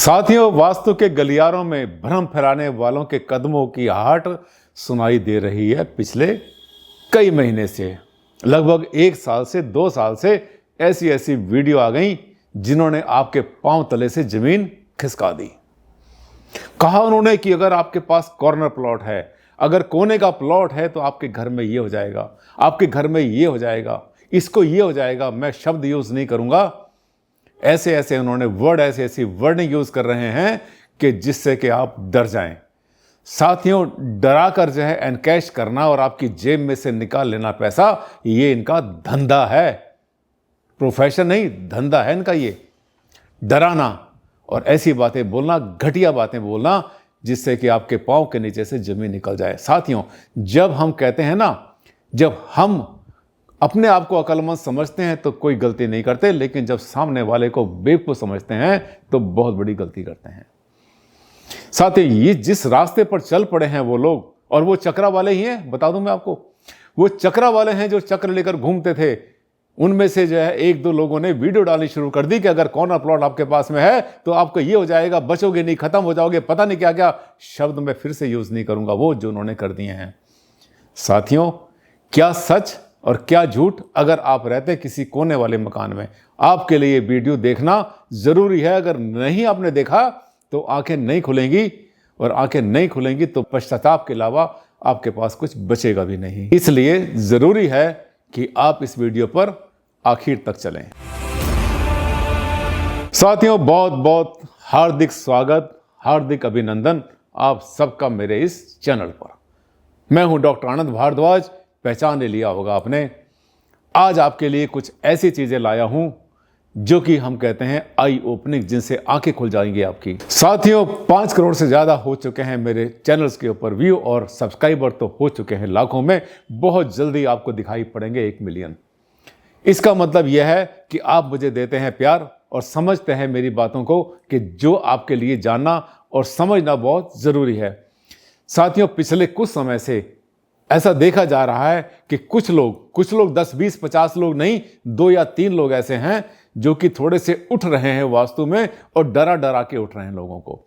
साथियों, वास्तु के गलियारों में भ्रम फैलाने वालों के कदमों की आहट सुनाई दे रही है। पिछले कई महीने से, लगभग 1 साल से 2 साल से ऐसी ऐसी वीडियो आ गई जिन्होंने आपके पांव तले से जमीन खिसका दी। कहा उन्होंने कि अगर आपके पास कॉर्नर प्लॉट है, अगर कोने का प्लॉट है तो आपके घर में ये हो जाएगा, आपके घर में ये हो जाएगा, इसको ये हो जाएगा। मैं शब्द यूज नहीं करूंगा, ऐसे ऐसे उन्होंने ऐसी ऐसी वर्डिंग यूज कर रहे हैं कि जिससे कि आप डर जाएं। साथियों, डरा कर जो है एनकैश करना और आपकी जेब में से निकाल लेना पैसा, ये इनका धंधा है। प्रोफेशन नहीं, धंधा है इनका। ये डराना और ऐसी बातें बोलना, घटिया बातें बोलना जिससे कि आपके पांव के नीचे से जमीन निकल जाए। साथियों, जब हम कहते हैं ना, जब हम अपने आप को अक्लमंद समझते हैं तो कोई गलती नहीं करते, लेकिन जब सामने वाले को बेवकूफ समझते हैं तो बहुत बड़ी गलती करते हैं। साथियों, ये जिस रास्ते पर चल पड़े हैं वो लोग, और वो चक्रा वाले ही हैं। बता दूं मैं आपको, वो चक्रा वाले हैं जो चक्र लेकर घूमते थे। उनमें से जो है 1-2 लोगों ने वीडियो डालनी शुरू कर दी कि अगर कॉर्नर प्लॉट आपके पास में है तो आपको ये हो जाएगा, बचोगे नहीं, खत्म हो जाओगे, पता नहीं क्या क्या शब्द मैं फिर से यूज नहीं करूंगा, वो जो उन्होंने कर दिए हैं। साथियों, क्या सच और क्या झूठ, अगर आप रहते किसी कोने वाले मकान में, आपके लिए वीडियो देखना जरूरी है। अगर नहीं आपने देखा तो आंखें नहीं खुलेंगी, और आंखें नहीं खुलेंगी तो पश्चाताप के अलावा आपके पास कुछ बचेगा भी नहीं। इसलिए जरूरी है कि आप इस वीडियो पर आखिर तक चलें। साथियों, बहुत बहुत हार्दिक स्वागत, हार्दिक अभिनंदन आप सबका मेरे इस चैनल पर। मैं हूं डॉक्टर आनंद भारद्वाज, पहचान लिया होगा आपने। आज आपके लिए कुछ ऐसी चीजें लाया हूं जो कि हम कहते हैं आई ओपनिंग, जिनसे आंखें खुल जाएंगी आपकी। साथियों, 5 करोड़ से ज्यादा हो चुके हैं मेरे चैनल्स के ऊपर व्यू, और सब्सक्राइबर तो हो चुके हैं लाखों में। बहुत जल्दी आपको दिखाई पड़ेंगे 1 मिलियन। इसका मतलब यह है कि आप मुझे देते हैं प्यार और समझते हैं मेरी बातों को, कि जो आपके लिए जानना और समझना बहुत जरूरी है। साथियों, पिछले कुछ समय से ऐसा देखा जा रहा है कि कुछ लोग 10, 20, 50 लोग नहीं, 2 या 3 लोग ऐसे हैं जो कि थोड़े से उठ रहे हैं वास्तु में, और डरा डरा के उठ रहे हैं लोगों को।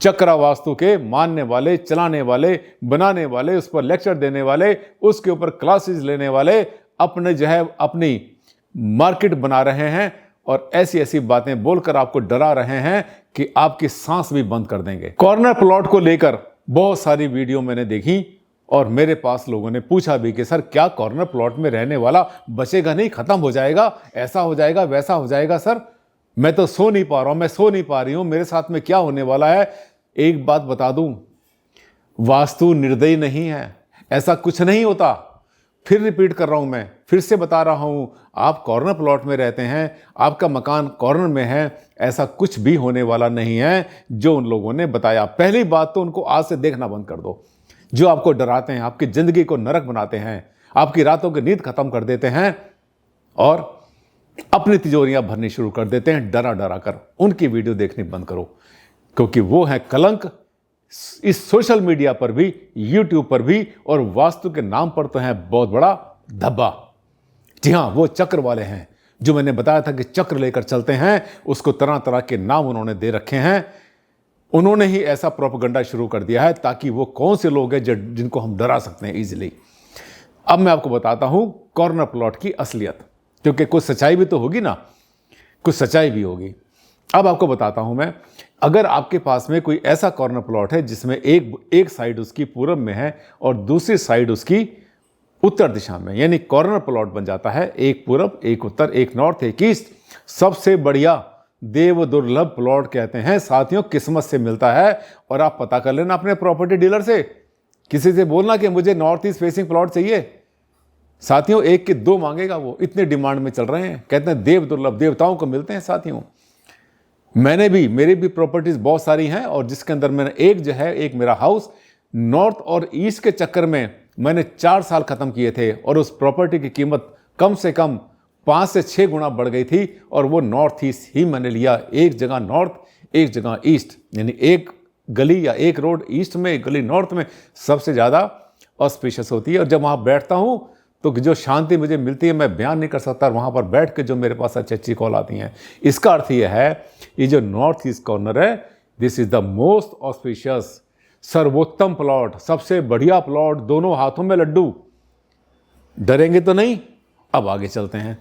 चक्रा वास्तु के मानने वाले, चलाने वाले, बनाने वाले, उस पर लेक्चर देने वाले, उसके ऊपर क्लासेस लेने वाले अपने जो है अपनी मार्केट बना रहे हैं, और ऐसी ऐसी बातें बोलकर आपको डरा रहे हैं कि आपकी सांस भी बंद कर देंगे। कॉर्नर प्लॉट को लेकर बहुत सारी वीडियो मैंने देखी, और मेरे पास लोगों ने पूछा भी कि सर, क्या कॉर्नर प्लॉट में रहने वाला बचेगा नहीं, खत्म हो जाएगा, ऐसा हो जाएगा, वैसा हो जाएगा। सर, मैं तो सो नहीं पा रहा हूं, मैं सो नहीं पा रही हूं, मेरे साथ में क्या होने वाला है। एक बात बता दूं, वास्तु निर्दयी नहीं है, ऐसा कुछ नहीं होता। फिर रिपीट कर रहा हूं, मैं फिर से बता रहा हूं, आप कॉर्नर प्लॉट में रहते हैं, आपका मकान कॉर्नर में है, ऐसा कुछ भी होने वाला नहीं है जो उन लोगों ने बताया। पहली बात तो उनको आज से देखना बंद कर दो, जो आपको डराते हैं, आपकी जिंदगी को नरक बनाते हैं, आपकी रातों की नींद खत्म कर देते हैं, और अपनी तिजोरियां भरनी शुरू कर देते हैं डरा डरा कर। उनकी वीडियो देखनी बंद करो, क्योंकि वो है कलंक इस सोशल मीडिया पर भी, यूट्यूब पर भी, और वास्तु के नाम पर तो है बहुत बड़ा धब्बा। जी हाँ, वो चक्र वाले हैं जो मैंने बताया था कि चक्र लेकर चलते हैं, उसको तरह तरह के नाम उन्होंने दे रखे हैं। उन्होंने ही ऐसा प्रोपेगेंडा शुरू कर दिया है ताकि वो कौन से लोग हैं जिनको हम डरा सकते हैं इजीली। अब मैं आपको बताता हूं कॉर्नर प्लॉट की असलियत, क्योंकि कुछ सच्चाई भी तो होगी ना, कुछ सच्चाई भी होगी। अब आपको बताता हूं मैं, अगर आपके पास में कोई ऐसा कॉर्नर प्लॉट है जिसमें एक साइड उसकी पूरब में है और दूसरी साइड उसकी उत्तर दिशा में, यानी कॉर्नर प्लॉट बन जाता है एक पूरब, एक उत्तर, एक नॉर्थ, एक ईस्ट। सबसे बढ़िया देव दुर्लभ प्लॉट कहते हैं। साथियों, किस्मत से मिलता है, और आप पता कर लेना अपने प्रॉपर्टी डीलर से, किसी से बोलना कि मुझे नॉर्थ ईस्ट फेसिंग प्लॉट चाहिए। साथियों, 1 के 2 मांगेगा वो, इतने डिमांड में चल रहे हैं। कहते हैं देव दुर्लभ, देवताओं को मिलते हैं। साथियों, मेरी भी प्रॉपर्टीज बहुत सारी हैं, और जिसके अंदर मैंने एक मेरा हाउस नॉर्थ और ईस्ट के चक्कर में मैंने 4 साल खत्म किए थे, और उस प्रॉपर्टी की कीमत कम से कम 5 से 6 गुना बढ़ गई थी, और वो नॉर्थ ईस्ट ही मैंने लिया। एक जगह नॉर्थ, एक जगह ईस्ट, यानी एक गली या एक रोड ईस्ट में, एक गली नॉर्थ में सबसे ज़्यादा ऑस्पिशियस होती है। और जब वहाँ बैठता हूँ तो जो शांति मुझे मिलती है मैं बयान नहीं कर सकता। वहाँ पर बैठ के जो मेरे पास अच्छी अच्छी कॉल आती हैं, इसका अर्थ ये है, ये जो नॉर्थ ईस्ट कॉर्नर है this is the most auspicious, सर्वोत्तम प्लॉट, सबसे बढ़िया प्लॉट, दोनों हाथों में लड्डू। डरेंगे तो नहीं। अब आगे चलते हैं।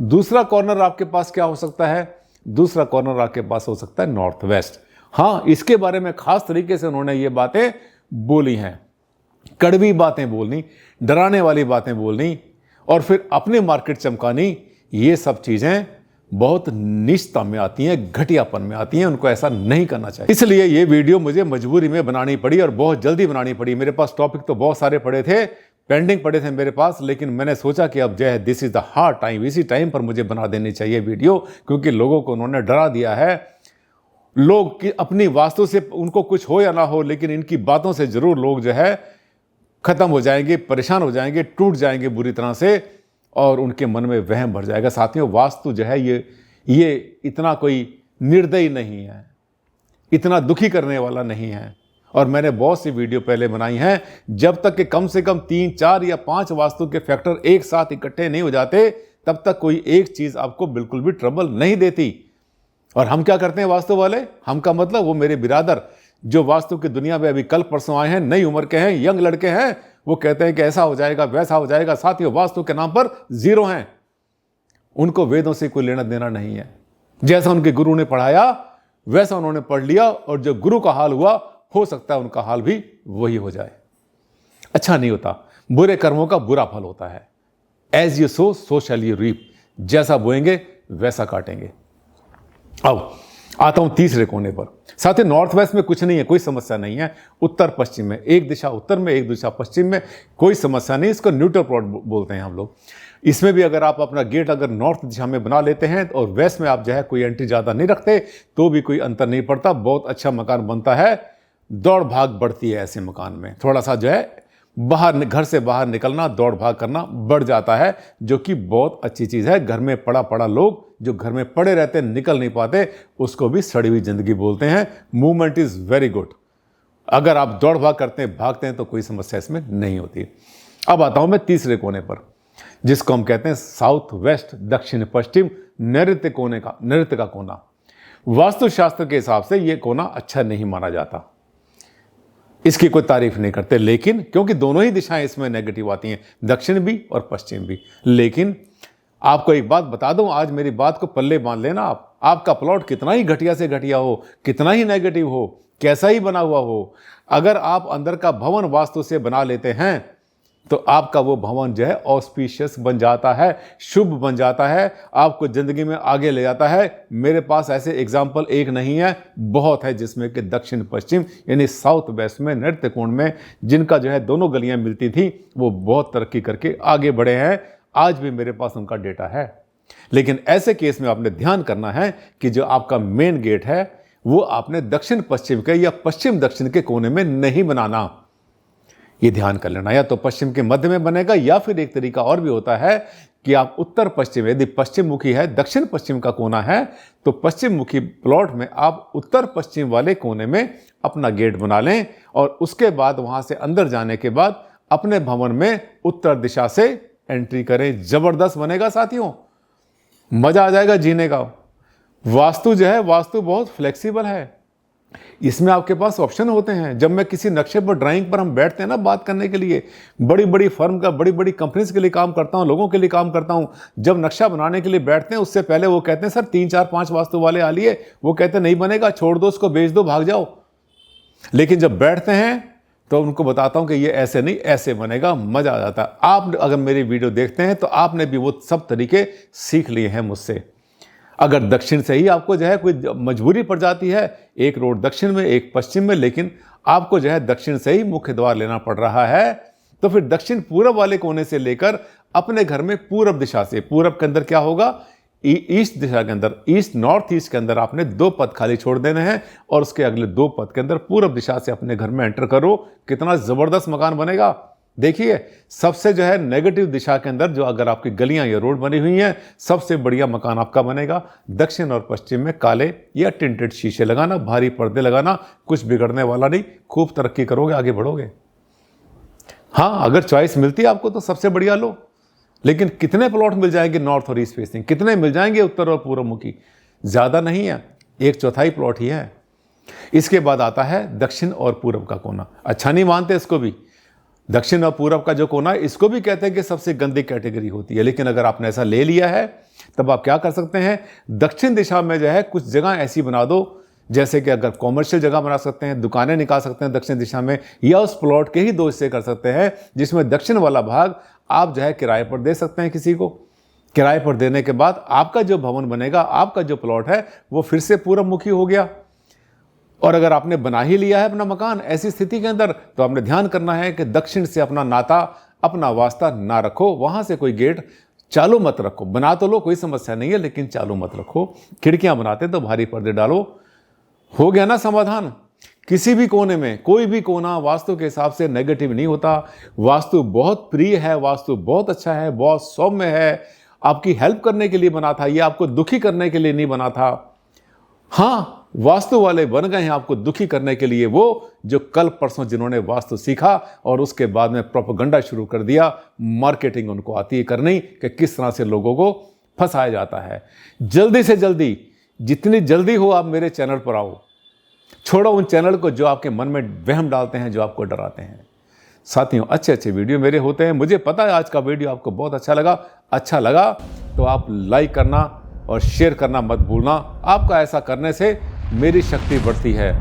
दूसरा कॉर्नर आपके पास क्या हो सकता है? दूसरा कॉर्नर आपके पास हो सकता है नॉर्थ वेस्ट। हाँ, इसके बारे में खास तरीके से उन्होंने ये बातें बोली हैं, कड़वी बातें बोलनी, डराने वाली बातें बोलनी और फिर अपनी मार्केट चमकानी, ये सब चीजें बहुत नीचता में आती हैं, घटियापन में आती हैं। उनको ऐसा नहीं करना चाहिए। इसलिए ये वीडियो मुझे मजबूरी में बनानी पड़ी और बहुत जल्दी बनानी पड़ी। मेरे पास टॉपिक तो बहुत सारे पड़े थे, पेंडिंग पड़े थे मेरे पास, लेकिन मैंने सोचा कि अब जो है this is the hard time, इसी टाइम पर मुझे बना देनी चाहिए वीडियो, क्योंकि लोगों को उन्होंने डरा दिया है। लोग की अपनी वास्तु से उनको कुछ हो या ना हो, लेकिन इनकी बातों से जरूर लोग जो है खत्म हो जाएंगे, परेशान हो जाएंगे, टूट जाएंगे बुरी तरह से और उनके मन में वहम भर जाएगा। साथियों, वास्तु जो है ये इतना कोई निर्दयी नहीं है, इतना दुखी करने वाला नहीं है। और मैंने बहुत सी वीडियो पहले बनाई हैं, जब तक कि कम से कम 3, 4 या 5 वास्तु के फैक्टर एक साथ इकट्ठे नहीं हो जाते, तब तक कोई एक चीज आपको बिल्कुल भी ट्रबल नहीं देती। और हम क्या करते हैं वास्तु वाले? हम का मतलब वो मेरे बिरादर जो वास्तु की दुनिया में अभी कल परसों आए हैं, नई उम्र के हैं, यंग लड़के हैं, वो कहते हैं कि ऐसा हो जाएगा, वैसा हो जाएगा। साथियों, वास्तु के नाम पर जीरो हैं। उनको वेदों से कोई लेना देना नहीं है। जैसा उनके गुरु ने पढ़ाया वैसा उन्होंने पढ़ लिया, और जो गुरु का हाल हुआ, हो सकता है उनका हाल भी वही हो जाए। अच्छा नहीं होता। बुरे कर्मों का बुरा फल होता है। As you sow so shall you reap, जैसा बोएंगे वैसा काटेंगे। अब आता हूं तीसरे कोने पर। साथियों, नॉर्थ वेस्ट में कुछ नहीं है, कोई समस्या नहीं है। उत्तर पश्चिम में, एक दिशा उत्तर में, एक दिशा पश्चिम में, कोई समस्या नहीं। इसको न्यूट्रल प्लॉट बोलते हैं हम लोग। इसमें भी अगर आप अपना गेट अगर नॉर्थ दिशा में बना लेते हैं और वेस्ट में आप जो है कोई एंट्री ज़्यादा नहीं रखते, तो भी कोई अंतर नहीं पड़ता, बहुत अच्छा मकान बनता है। दौड़ भाग बढ़ती है ऐसे मकान में। थोड़ा सा जो है बाहर, घर से बाहर निकलना, दौड़ भाग करना बढ़ जाता है, जो कि बहुत अच्छी चीज़ है। घर में पड़ा पड़ा लोग जो घर में पड़े रहते हैं, निकल नहीं पाते, उसको भी सड़ी हुई जिंदगी बोलते हैं। Movement is very good. अगर आप दौड़ भाग करते हैं, भागते हैं, तो कोई समस्या इसमें नहीं होती। अब आता हूं मैं तीसरे कोने पर, जिसको हम कहते हैं साउथ वेस्ट, दक्षिण पश्चिम, नैऋत्य का कोना। वास्तुशास्त्र के हिसाब से यह कोना अच्छा नहीं माना जाता, इसकी कोई तारीफ नहीं करते, लेकिन क्योंकि दोनों ही दिशाएं इसमें नेगेटिव आती हैं, दक्षिण भी और पश्चिम भी। लेकिन आपको एक बात बता दूं, आज मेरी बात को पल्ले बांध लेना। आपका प्लॉट कितना ही घटिया से घटिया हो, कितना ही नेगेटिव हो, कैसा ही बना हुआ हो, अगर आप अंदर का भवन वास्तु से बना लेते हैं, तो आपका वो भवन जो है ऑस्पिशियस बन जाता है, शुभ बन जाता है, आपको जिंदगी में आगे ले जाता है। मेरे पास ऐसे एग्जाम्पल एक नहीं है, बहुत है, जिसमें कि दक्षिण पश्चिम यानी साउथ वेस्ट में, नृत्य कोण में, जिनका जो है दोनों गलियां मिलती थी, वो बहुत तरक्की करके आगे बढ़े हैं। आज भी मेरे पास उनका डेटा है। लेकिन ऐसे केस में आपने ध्यान करना है कि जो आपका मेन गेट है वो आपने दक्षिण पश्चिम के या पश्चिम दक्षिण के कोने में नहीं बनाना। ये ध्यान कर लेना। या तो पश्चिम के मध्य में बनेगा, या फिर एक तरीका और भी होता है कि आप उत्तर पश्चिम, यदि पश्चिम मुखी है, दक्षिण पश्चिम का कोना है, तो पश्चिम मुखी प्लॉट में आप उत्तर पश्चिम वाले कोने में अपना गेट बना लें, और उसके बाद वहां से अंदर जाने के बाद अपने भवन में उत्तर दिशा से एंट्री करें। जबरदस्त बनेगा साथियों, मजा आ जाएगा जीने का। वास्तु जो है, वास्तु बहुत फ्लेक्सिबल है। इसमें आपके पास ऑप्शन होते हैं। जब मैं किसी नक्शे पर, ड्राइंग पर हम बैठते हैं ना बात करने के लिए, बड़ी बड़ी फर्म का, बड़ी बड़ी कंपनीज के लिए काम करता हूं, लोगों के लिए काम करता हूं, जब नक्शा बनाने के लिए बैठते हैं उससे पहले वो कहते हैं सर 3, 4, 5 वास्तु वाले आ लिए, वो कहते हैं नहीं बनेगा, छोड़ दो उसको, बेच दो, भाग जाओ। लेकिन जब बैठते हैं तो उनको बताता हूं कि ये ऐसे नहीं, ऐसे बनेगा, मजा आ जाता है। आप अगर मेरी वीडियो देखते हैं तो आपने भी वो सब तरीके सीख लिए हैं मुझसे। अगर दक्षिण से ही आपको जो है कोई मजबूरी पड़ जाती है, एक रोड दक्षिण में, एक पश्चिम में, लेकिन आपको जो है दक्षिण से ही मुख्य द्वार लेना पड़ रहा है, तो फिर दक्षिण पूरब वाले कोने से लेकर अपने घर में पूरब दिशा से, पूरब के अंदर क्या होगा, ईस्ट दिशा के अंदर, ईस्ट नॉर्थ ईस्ट के अंदर आपने 2 पद खाली छोड़ देने हैं, और उसके अगले 2 पद के अंदर पूरब दिशा से अपने घर में एंटर करो। कितना जबरदस्त मकान बनेगा। देखिए, सबसे जो है नेगेटिव दिशा के अंदर जो अगर आपकी गलियां या रोड बनी हुई हैं, सबसे बढ़िया मकान आपका बनेगा। दक्षिण और पश्चिम में काले या टिंटेड शीशे लगाना, भारी पर्दे लगाना, कुछ बिगड़ने वाला नहीं, खूब तरक्की करोगे, आगे बढ़ोगे। हाँ, अगर चॉइस मिलती है आपको तो सबसे बढ़िया लो, लेकिन कितने प्लॉट मिल जाएंगे नॉर्थ और ईस्ट फेसिंग, कितने मिल जाएंगे उत्तर और पूर्व मुखी? ज्यादा नहीं है, 1/4 प्लॉट ही है। इसके बाद आता है दक्षिण और पूरब का कोना। अच्छा नहीं मानते इसको भी, दक्षिण और पूरब का जो कोना है इसको भी कहते हैं कि सबसे गंदी कैटेगरी होती है। लेकिन अगर आपने ऐसा ले लिया है तब आप क्या कर सकते हैं, दक्षिण दिशा में जो है कुछ जगह ऐसी बना दो, जैसे कि अगर कॉमर्शियल जगह बना सकते हैं, दुकानें निकाल सकते हैं दक्षिण दिशा में, या उस प्लॉट के ही 2 हिस्से कर सकते हैं जिसमें दक्षिण वाला भाग आप जो है किराए पर दे सकते हैं किसी को। किराए पर देने के बाद आपका जो भवन बनेगा, आपका जो प्लॉट है वो फिर से पूरब मुखी हो गया। और अगर आपने बना ही लिया है अपना मकान ऐसी स्थिति के अंदर, तो आपने ध्यान करना है कि दक्षिण से अपना नाता, अपना वास्ता ना रखो, वहां से कोई गेट चालू मत रखो। बना तो लो, कोई समस्या नहीं है, लेकिन चालू मत रखो। खिड़कियां बनाते तो भारी पर्दे डालो। हो गया ना समाधान। किसी भी कोने में कोई भी कोना वास्तु के हिसाब से नेगेटिव नहीं होता। वास्तु बहुत प्रिय है, वास्तु बहुत अच्छा है, बहुत सौम्य है, आपकी हेल्प करने के लिए बना था, ये आपको दुखी करने के लिए नहीं बना था। हाँ, वास्तु वाले बन गए हैं आपको दुखी करने के लिए, वो जो कल परसों जिन्होंने वास्तु सीखा और उसके बाद में प्रोपेगेंडा शुरू कर दिया, मार्केटिंग उनको आती है करनी कि किस तरह से लोगों को फंसाया जाता है। जल्दी से जल्दी, जितनी जल्दी हो आप मेरे चैनल पर आओ। छोड़ो उन चैनल को जो आपके मन में वहम डालते हैं, जो आपको डराते हैं। साथियों, अच्छे अच्छे वीडियो मेरे होते हैं, मुझे पता है आज का वीडियो आपको बहुत अच्छा लगा तो आप लाइक करना और शेयर करना मत भूलना। आपका ऐसा करने से मेरी शक्ति बढ़ती है,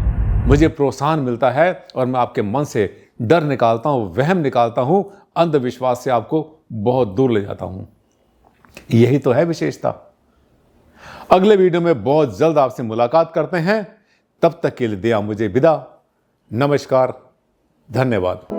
मुझे प्रोत्साहन मिलता है और मैं आपके मन से डर निकालता हूँ, वहम निकालता हूँ, अंधविश्वास से आपको बहुत दूर ले जाता हूँ। यही तो है विशेषता। अगले वीडियो में बहुत जल्द आपसे मुलाकात करते हैं। तब तक के लिए दिया मुझे विदा। नमस्कार, धन्यवाद।